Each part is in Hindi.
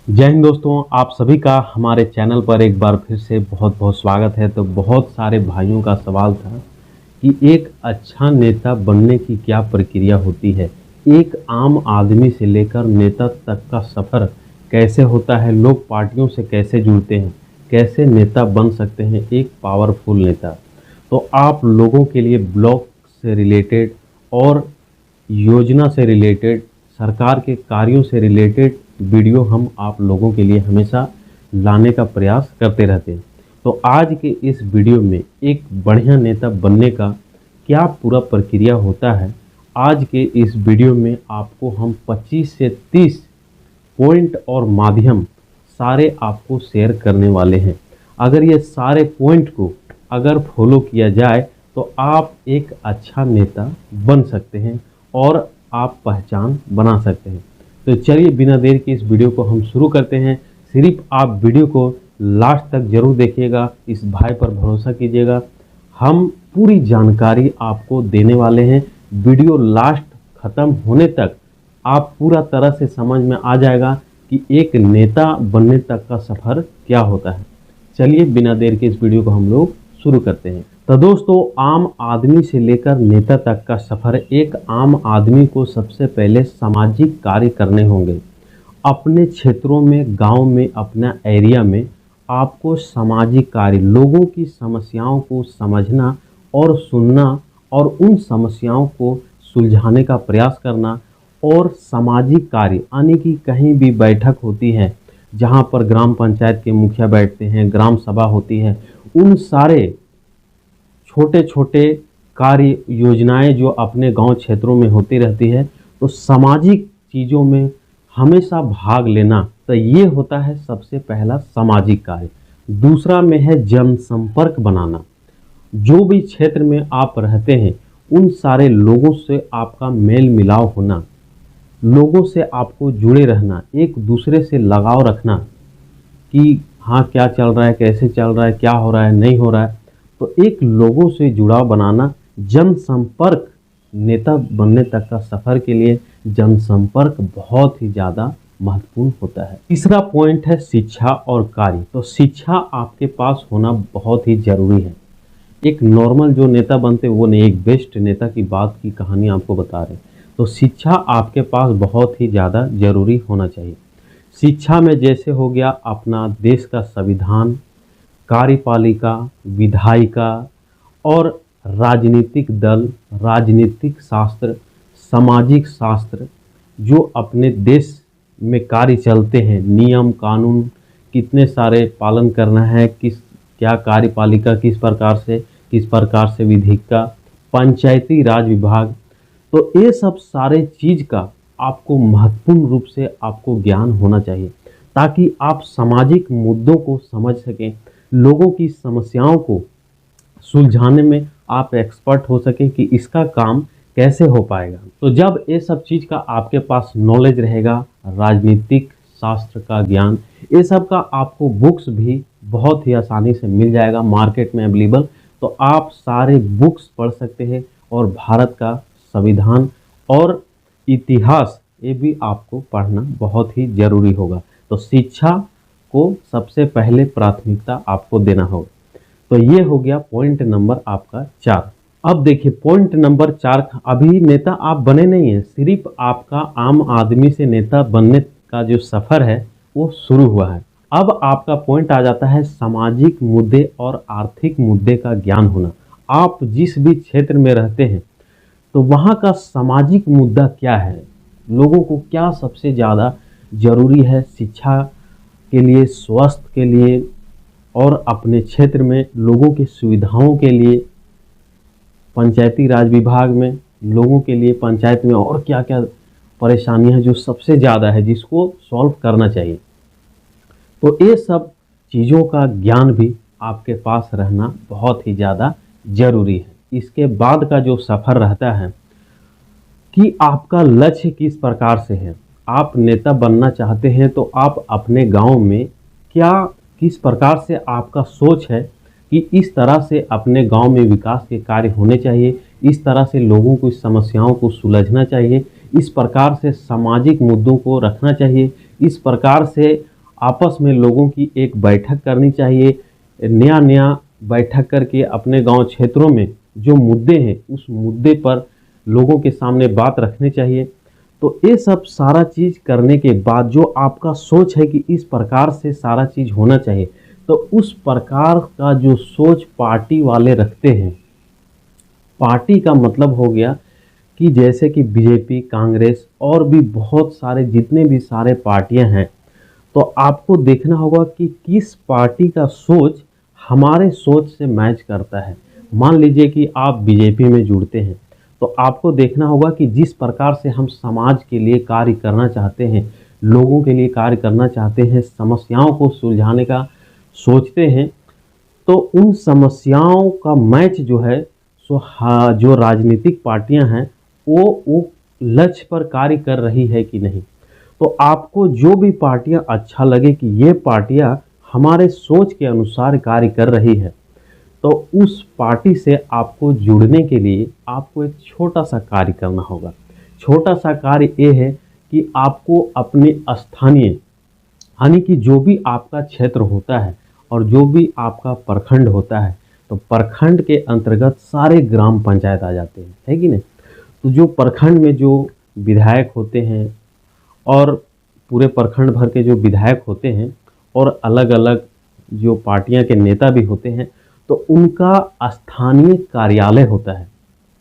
जय हिंद दोस्तों, आप सभी का हमारे चैनल पर एक बार फिर से बहुत बहुत स्वागत है। तो बहुत सारे भाइयों का सवाल था कि एक अच्छा नेता बनने की क्या प्रक्रिया होती है, एक आम आदमी से लेकर नेता तक का सफ़र कैसे होता है, लोग पार्टियों से कैसे जुड़ते हैं, कैसे नेता बन सकते हैं एक पावरफुल नेता। तो आप लोगों के लिए ब्लॉग से रिलेटेड और योजना से रिलेटेड, सरकार के कार्यों से रिलेटेड वीडियो हम आप लोगों के लिए हमेशा लाने का प्रयास करते रहते हैं। तो आज के इस वीडियो में एक बढ़िया नेता बनने का क्या पूरा प्रक्रिया होता है, आज के इस वीडियो में आपको हम 25 से 30 पॉइंट और माध्यम सारे आपको शेयर करने वाले हैं। अगर ये सारे पॉइंट को अगर फॉलो किया जाए तो आप एक अच्छा नेता बन सकते हैं और आप पहचान बना सकते हैं। तो चलिए बिना देर के इस वीडियो को हम शुरू करते हैं। सिर्फ आप वीडियो को लास्ट तक जरूर देखिएगा, इस भाई पर भरोसा कीजिएगा। हम पूरी जानकारी आपको देने वाले हैं। वीडियो लास्ट खत्म होने तक आप पूरा तरह से समझ में आ जाएगा कि एक नेता बनने तक का सफ़र क्या होता है। चलिए बिना देर के इस वीडियो को हम लोग शुरू करते हैं। तो दोस्तों, आम आदमी से लेकर नेता तक का सफ़र, एक आम आदमी को सबसे पहले सामाजिक कार्य करने होंगे। अपने क्षेत्रों में, गांव में, अपना एरिया में आपको सामाजिक कार्य, लोगों की समस्याओं को समझना और सुनना और उन समस्याओं को सुलझाने का प्रयास करना। और सामाजिक कार्य यानी कि कहीं भी बैठक होती है जहां पर ग्राम पंचायत के मुखिया बैठते हैं, ग्राम सभा होती है, उन सारे छोटे छोटे कार्य योजनाएं जो अपने गांव क्षेत्रों में होती रहती है, तो सामाजिक चीज़ों में हमेशा भाग लेना। तो ये होता है सबसे पहला सामाजिक कार्य। दूसरा में है जनसंपर्क बनाना। जो भी क्षेत्र में आप रहते हैं उन सारे लोगों से आपका मेल मिलाव होना, लोगों से आपको जुड़े रहना, एक दूसरे से लगाव रखना कि हाँ क्या चल रहा है, कैसे चल रहा है, क्या हो रहा है, नहीं हो रहा है। तो एक लोगों से जुड़ाव बनाना, जनसंपर्क, नेता बनने तक का सफ़र के लिए जनसंपर्क बहुत ही ज़्यादा महत्वपूर्ण होता है। तीसरा पॉइंट है शिक्षा और कार्य। तो शिक्षा आपके पास होना बहुत ही ज़रूरी है। एक नॉर्मल जो नेता बनते वो नहीं, एक बेस्ट नेता की बात की कहानी आपको बता रहे हैं। तो शिक्षा आपके पास बहुत ही ज़्यादा ज़रूरी होना चाहिए। शिक्षा में जैसे हो गया अपना देश का संविधान, कार्यपालिका, विधायिका और राजनीतिक दल, राजनीतिक शास्त्र, सामाजिक शास्त्र, जो अपने देश में कार्य चलते हैं, नियम कानून कितने सारे पालन करना है, क्या कार्यपालिका किस प्रकार से विधिका, पंचायती राज विभाग। तो ये सब सारे चीज़ का आपको महत्वपूर्ण रूप से आपको ज्ञान होना चाहिए ताकि आप सामाजिक मुद्दों को समझ सकें, लोगों की समस्याओं को सुलझाने में आप एक्सपर्ट हो सकें कि इसका काम कैसे हो पाएगा। तो जब ये सब चीज़ का आपके पास नॉलेज रहेगा, राजनीतिक शास्त्र का ज्ञान, ये सब का आपको बुक्स भी बहुत ही आसानी से मिल जाएगा मार्केट में अवेलेबल। तो आप सारे बुक्स पढ़ सकते हैं और भारत का संविधान और इतिहास ये भी आपको पढ़ना बहुत ही ज़रूरी होगा। तो शिक्षा को सबसे पहले प्राथमिकता आपको देना होगा। तो ये हो गया पॉइंट नंबर आपका 4। अब देखिए पॉइंट नंबर 4, अभी नेता आप बने नहीं हैं, सिर्फ आपका आम आदमी से नेता बनने का जो सफ़र है वो शुरू हुआ है। अब आपका पॉइंट आ जाता है सामाजिक मुद्दे और आर्थिक मुद्दे का ज्ञान होना। आप जिस भी क्षेत्र में रहते हैं तो वहाँ का सामाजिक मुद्दा क्या है, लोगों को क्या सबसे ज़्यादा ज़रूरी है शिक्षा के लिए, स्वास्थ्य के लिए और अपने क्षेत्र में लोगों की सुविधाओं के लिए, पंचायती राज विभाग में लोगों के लिए, पंचायत में और क्या क्या परेशानियां जो सबसे ज़्यादा है जिसको सॉल्व करना चाहिए। तो ये सब चीज़ों का ज्ञान भी आपके पास रहना बहुत ही ज़्यादा ज़रूरी है। इसके बाद का जो सफ़र रहता है कि आपका लक्ष्य किस प्रकार से है। आप नेता बनना चाहते हैं तो आप अपने गांव में किस प्रकार से आपका सोच है कि इस तरह से अपने गांव में विकास के कार्य होने चाहिए, इस तरह से लोगों की समस्याओं को सुलझना चाहिए, इस प्रकार से सामाजिक मुद्दों को रखना चाहिए, इस प्रकार से आपस में लोगों की एक बैठक करनी चाहिए, नया नया बैठक करके अपने गांव क्षेत्रों में जो मुद्दे हैं उस मुद्दे पर लोगों के सामने बात रखनी चाहिए। तो ये सब सारा चीज़ करने के बाद जो आपका सोच है कि इस प्रकार से सारा चीज़ होना चाहिए, तो उस प्रकार का जो सोच पार्टी वाले रखते हैं, पार्टी का मतलब हो गया कि जैसे कि बीजेपी, कांग्रेस और भी बहुत सारे जितने भी सारे पार्टियां हैं, तो आपको देखना होगा कि किस पार्टी का सोच हमारे सोच से मैच करता है। मान लीजिए कि आप बीजेपी में जुड़ते हैं, तो आपको देखना होगा कि जिस प्रकार से हम समाज के लिए कार्य करना चाहते हैं, लोगों के लिए कार्य करना चाहते हैं, समस्याओं को सुलझाने का सोचते हैं, तो उन समस्याओं का मैच जो है सो हाँ, जो राजनीतिक पार्टियां हैं वो लक्ष्य पर कार्य कर रही है कि नहीं। तो आपको जो भी पार्टियां अच्छा लगे कि ये पार्टियां हमारे सोच के अनुसार कार्य कर रही है, तो उस पार्टी से आपको जुड़ने के लिए आपको एक छोटा सा कार्य करना होगा। छोटा सा कार्य ये है कि आपको अपने स्थानीय, यानी कि जो भी आपका क्षेत्र होता है और जो भी आपका प्रखंड होता है, तो प्रखंड के अंतर्गत सारे ग्राम पंचायत आ जाते हैं, है कि नहीं। तो जो प्रखंड में जो विधायक होते हैं और पूरे प्रखंड भर के जो विधायक होते हैं और अलग अलग जो पार्टियां के नेता भी होते हैं, तो उनका स्थानीय कार्यालय होता है।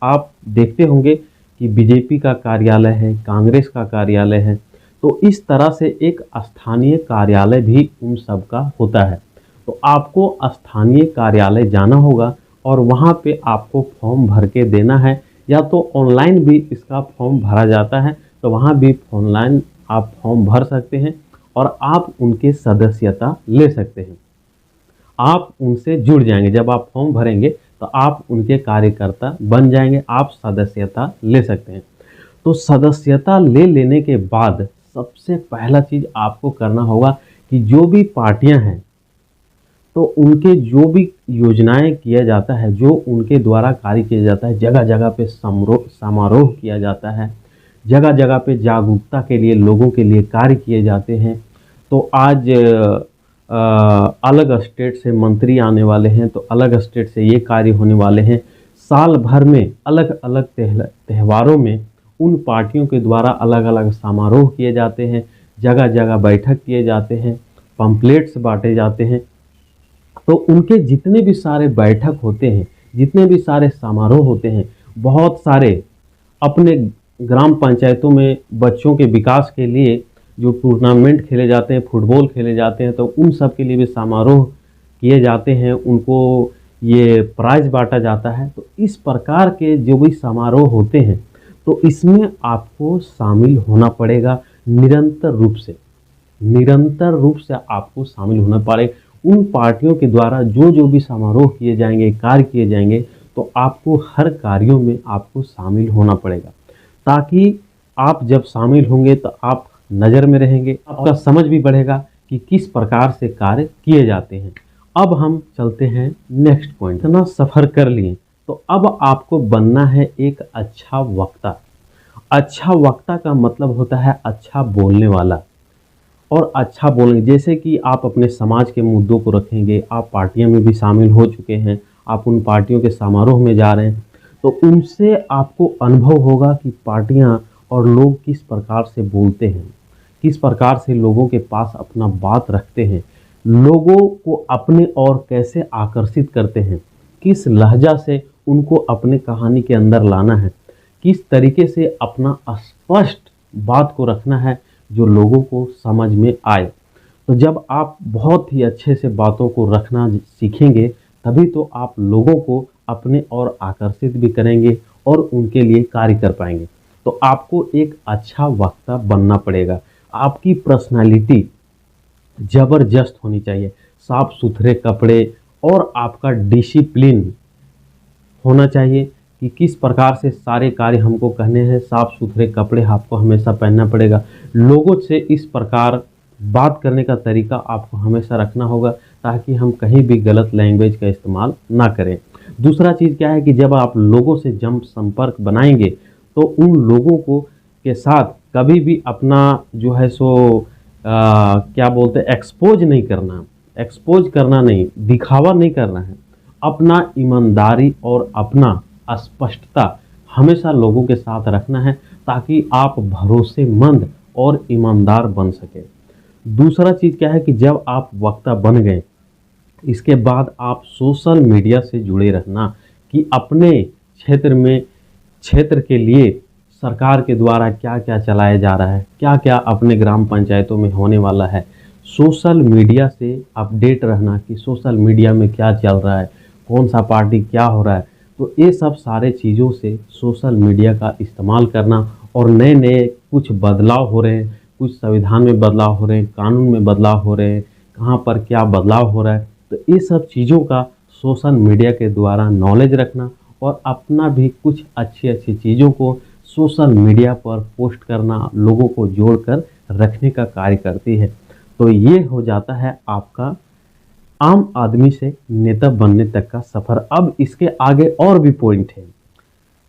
आप देखते होंगे कि बीजेपी का कार्यालय है, कांग्रेस का कार्यालय है, तो इस तरह से एक स्थानीय कार्यालय भी उन सब का होता है। तो आपको स्थानीय कार्यालय जाना होगा और वहाँ पे आपको फॉर्म भर के देना है, या तो ऑनलाइन भी इसका फॉर्म भरा जाता है, तो वहाँ भी ऑनलाइन आप फॉर्म भर सकते हैं और आप उनके सदस्यता ले सकते हैं। आप उनसे जुड़ जाएंगे, जब आप फॉर्म भरेंगे तो आप उनके कार्यकर्ता बन जाएंगे, आप सदस्यता ले सकते हैं। तो सदस्यता ले लेने के बाद सबसे पहला चीज़ आपको करना होगा कि जो भी पार्टियां हैं, तो उनके जो भी योजनाएं किया जाता है, जो उनके द्वारा कार्य किया जाता है, जगह जगह पे समारोह किया जाता है, जगह जगह पे जागरूकता के लिए लोगों के लिए कार्य किए जाते हैं। तो आज अलग स्टेट से मंत्री आने वाले हैं, तो अलग स्टेट से ये कार्य होने वाले हैं। साल भर में अलग अलग त्योहारों में उन पार्टियों के द्वारा अलग अलग समारोह किए जाते हैं, जगह जगह बैठक किए जाते हैं, पंपलेट्स बांटे जाते हैं। तो उनके जितने भी सारे बैठक होते हैं, जितने भी सारे समारोह होते हैं, बहुत सारे अपने ग्राम पंचायतों में बच्चों के विकास के लिए जो टूर्नामेंट खेले जाते हैं, फुटबॉल खेले जाते हैं, तो उन सब के लिए भी समारोह किए जाते हैं, उनको ये प्राइज बांटा जाता है। तो इस प्रकार के जो भी समारोह होते हैं, तो इसमें आपको शामिल होना पड़ेगा निरंतर रूप से। निरंतर रूप से आपको शामिल होना पड़ेगा। उन पार्टियों के द्वारा जो जो भी समारोह किए जाएंगे, कार्य किए जाएंगे, तो आपको हर कार्यों में आपको शामिल होना पड़ेगा, ताकि आप जब शामिल होंगे तो आप नज़र में रहेंगे, आपका समझ भी बढ़ेगा कि किस प्रकार से कार्य किए जाते हैं। अब हम चलते हैं नेक्स्ट पॉइंट। इतना सफ़र कर लिए, तो अब आपको बनना है एक अच्छा वक्ता। अच्छा वक्ता का मतलब होता है अच्छा बोलने वाला। और अच्छा बोलेंगे, जैसे कि आप अपने समाज के मुद्दों को रखेंगे, आप पार्टियों में भी शामिल हो चुके हैं, आप उन पार्टियों के समारोह में जा रहे हैं, तो उनसे आपको अनुभव होगा कि पार्टियां और लोग किस प्रकार से बोलते हैं, किस प्रकार से लोगों के पास अपना बात रखते हैं, लोगों को अपने ओर कैसे आकर्षित करते हैं, किस लहजा से उनको अपने कहानी के अंदर लाना है, किस तरीके से अपना स्पष्ट बात को रखना है जो लोगों को समझ में आए। तो जब आप बहुत ही अच्छे से बातों को रखना सीखेंगे, तभी तो आप लोगों को अपने ओर आकर्षित भी करेंगे और उनके लिए कार्य कर पाएंगे। तो आपको एक अच्छा वक्ता बनना पड़ेगा। आपकी पर्सनालिटी ज़बरदस्त होनी चाहिए, साफ सुथरे कपड़े और आपका डिसिप्लिन होना चाहिए कि किस प्रकार से सारे कार्य हमको करने हैं। साफ सुथरे कपड़े आपको हमेशा पहनना पड़ेगा। लोगों से इस प्रकार बात करने का तरीका आपको हमेशा रखना होगा, ताकि हम कहीं भी गलत लैंग्वेज का इस्तेमाल ना करें। दूसरा चीज़ क्या है कि जब आप लोगों से जम संपर्क बनाएंगे, तो उन लोगों को के साथ कभी भी अपना जो है सो क्या बोलते हैं, एक्सपोज करना नहीं, दिखावा नहीं करना है। अपना ईमानदारी और अपना स्पष्टता हमेशा लोगों के साथ रखना है, ताकि आप भरोसेमंद और ईमानदार बन सके। दूसरा चीज़ क्या है कि जब आप वक्ता बन गए, इसके बाद आप सोशल मीडिया से जुड़े रहना, कि अपने क्षेत्र के लिए सरकार के द्वारा क्या क्या चलाया जा रहा है, क्या क्या अपने ग्राम पंचायतों में होने वाला है। सोशल मीडिया से अपडेट रहना कि सोशल मीडिया में क्या चल रहा है, कौन सा पार्टी क्या हो रहा है। तो ये सब सारे चीज़ों से सोशल मीडिया का इस्तेमाल करना, और नए नए कुछ बदलाव हो रहे हैं, कुछ संविधान में बदलाव हो रहे हैं, कानून में बदलाव हो रहे हैं, कहाँ पर क्या बदलाव हो रहा है, तो ये सब चीज़ों का सोशल मीडिया के द्वारा नॉलेज रखना, और अपना भी कुछ अच्छी अच्छी चीज़ों को सोशल मीडिया पर पोस्ट करना लोगों को जोड़कर रखने का कार्य करती है। तो ये हो जाता है आपका आम आदमी से नेता बनने तक का सफ़र। अब इसके आगे और भी पॉइंट है,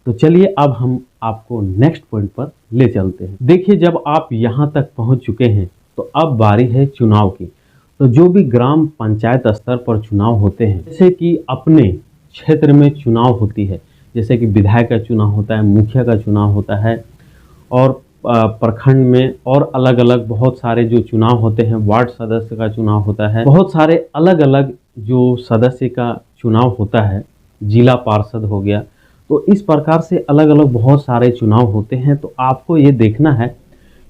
तो चलिए अब हम आपको नेक्स्ट पॉइंट पर ले चलते हैं। देखिए, जब आप यहाँ तक पहुँच चुके हैं तो अब बारी है चुनाव की। तो जो भी ग्राम पंचायत स्तर पर चुनाव होते हैं, जैसे कि अपने क्षेत्र में चुनाव होती है, जैसे कि विधायक का चुनाव होता है, मुखिया का चुनाव होता है, और प्रखंड में और अलग अलग बहुत सारे जो चुनाव होते हैं, वार्ड सदस्य का चुनाव होता है, बहुत सारे अलग अलग जो सदस्य का चुनाव होता है, जिला पार्षद हो गया। तो इस प्रकार से अलग अलग बहुत सारे चुनाव होते हैं। तो आपको ये देखना है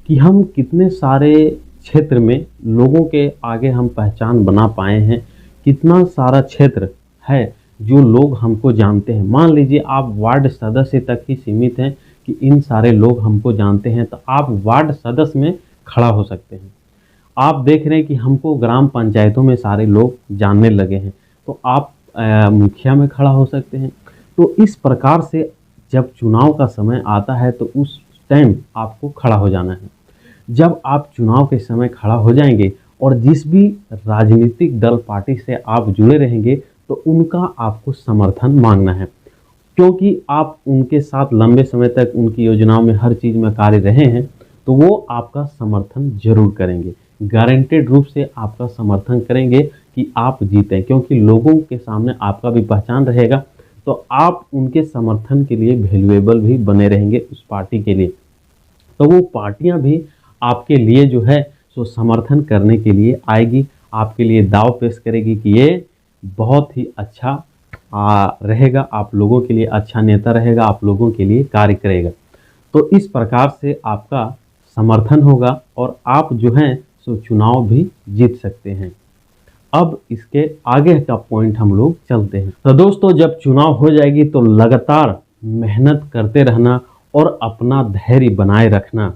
कि हम कितने सारे क्षेत्र में लोगों के आगे हम पहचान बना पाए हैं, कितना सारा क्षेत्र है जो लोग हमको जानते हैं। मान लीजिए आप वार्ड सदस्य तक ही सीमित हैं कि इन सारे लोग हमको जानते हैं, तो आप वार्ड सदस्य में खड़ा हो सकते हैं। आप देख रहे हैं कि हमको ग्राम पंचायतों में सारे लोग जानने लगे हैं, तो आप मुखिया में खड़ा हो सकते हैं। तो इस प्रकार से जब चुनाव का समय आता है तो उस टाइम आपको खड़ा हो जाना है। जब आप चुनाव के समय खड़ा हो जाएंगे और जिस भी राजनीतिक दल पार्टी से आप जुड़े रहेंगे, तो उनका आपको समर्थन मांगना है, क्योंकि आप उनके साथ लंबे समय तक उनकी योजनाओं में हर चीज़ में कार्य रहे हैं, तो वो आपका समर्थन जरूर करेंगे, गारंटेड रूप से आपका समर्थन करेंगे कि आप जीतें, क्योंकि लोगों के सामने आपका भी पहचान रहेगा। तो आप उनके समर्थन के लिए वैल्यूएबल भी बने रहेंगे उस पार्टी के लिए। तो वो पार्टियां भी आपके लिए जो है सो समर्थन करने के लिए आएगी, आपके लिए दाव पेश करेगी कि ये बहुत ही अच्छा रहेगा, आप लोगों के लिए अच्छा नेता रहेगा, आप लोगों के लिए कार्य करेगा। तो इस प्रकार से आपका समर्थन होगा और आप जो हैं सो चुनाव भी जीत सकते हैं। अब इसके आगे का पॉइंट हम लोग चलते हैं। तो दोस्तों, जब चुनाव हो जाएगी तो लगातार मेहनत करते रहना और अपना धैर्य बनाए रखना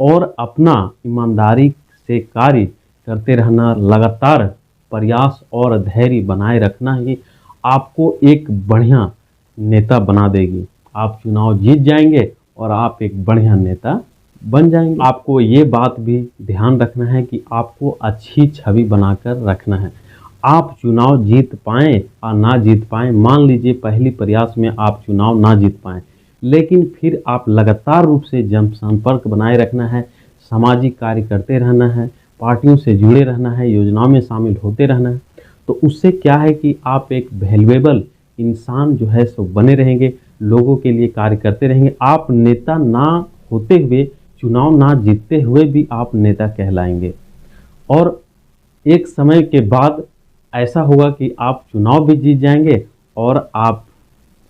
और अपना ईमानदारी से कार्य करते रहना, लगातार प्रयास और धैर्य बनाए रखना ही आपको एक बढ़िया नेता बना देगी। आप चुनाव जीत जाएंगे और आप एक बढ़िया नेता बन जाएंगे। आपको ये बात भी ध्यान रखना है कि आपको अच्छी छवि बनाकर रखना है। आप चुनाव जीत पाएं या ना जीत पाएं, मान लीजिए पहली प्रयास में आप चुनाव ना जीत पाएं, लेकिन फिर आप लगातार रूप से जनसंपर्क बनाए रखना है, सामाजिक कार्य करते रहना है, पार्टियों से जुड़े रहना है, योजनाओं में शामिल होते रहना है। तो उससे क्या है कि आप एक वैल्यूएबल इंसान जो है सो बने रहेंगे, लोगों के लिए कार्य करते रहेंगे। आप नेता ना होते हुए, चुनाव ना जीतते हुए भी आप नेता कहलाएंगे, और एक समय के बाद ऐसा होगा कि आप चुनाव भी जीत जाएंगे और आप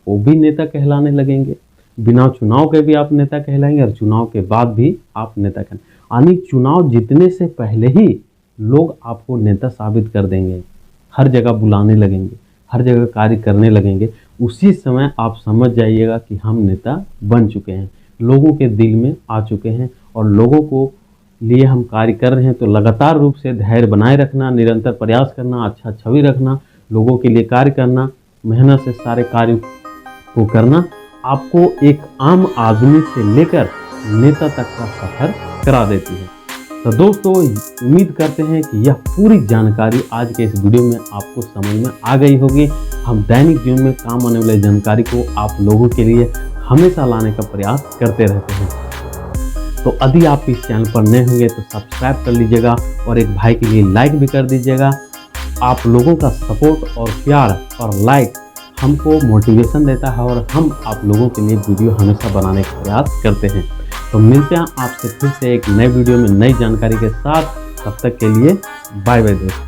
वो भी नेता कहलाने लगेंगे। बिना चुनाव के भी आप नेता कहलाएंगे और चुनाव के बाद भी आप नेता कहलाएंगे। यानी चुनाव जीतने से पहले ही लोग आपको नेता साबित कर देंगे, हर जगह बुलाने लगेंगे, हर जगह कार्य करने लगेंगे। उसी समय आप समझ जाइएगा कि हम नेता बन चुके हैं, लोगों के दिल में आ चुके हैं और लोगों को लिए हम कार्य कर रहे हैं। तो लगातार रूप से धैर्य बनाए रखना, निरंतर प्रयास करना, अच्छा छवि रखना, लोगों के लिए कार्य करना, मेहनत से सारे कार्य को करना आपको एक आम आदमी से लेकर नेता तक का सफर करा देती है। तो दोस्तों, उम्मीद करते हैं कि यह पूरी जानकारी आज के इस वीडियो में आपको समझ में आ गई होगी। हम दैनिक जीवन में काम आने वाले जानकारी को आप लोगों के लिए हमेशा लाने का प्रयास करते रहते हैं। तो यदि आप इस चैनल पर नए होंगे तो सब्सक्राइब कर लीजिएगा और एक भाई के लिए लाइक भी कर दीजिएगा। आप लोगों का सपोर्ट और प्यार और लाइक हमको मोटिवेशन देता है और हम आप लोगों के लिए वीडियो हमेशा बनाने का प्रयास करते हैं। तो मिलते हैं आपसे फिर से एक नए वीडियो में नई जानकारी के साथ। तब तक के लिए बाय बाय दोस्तों।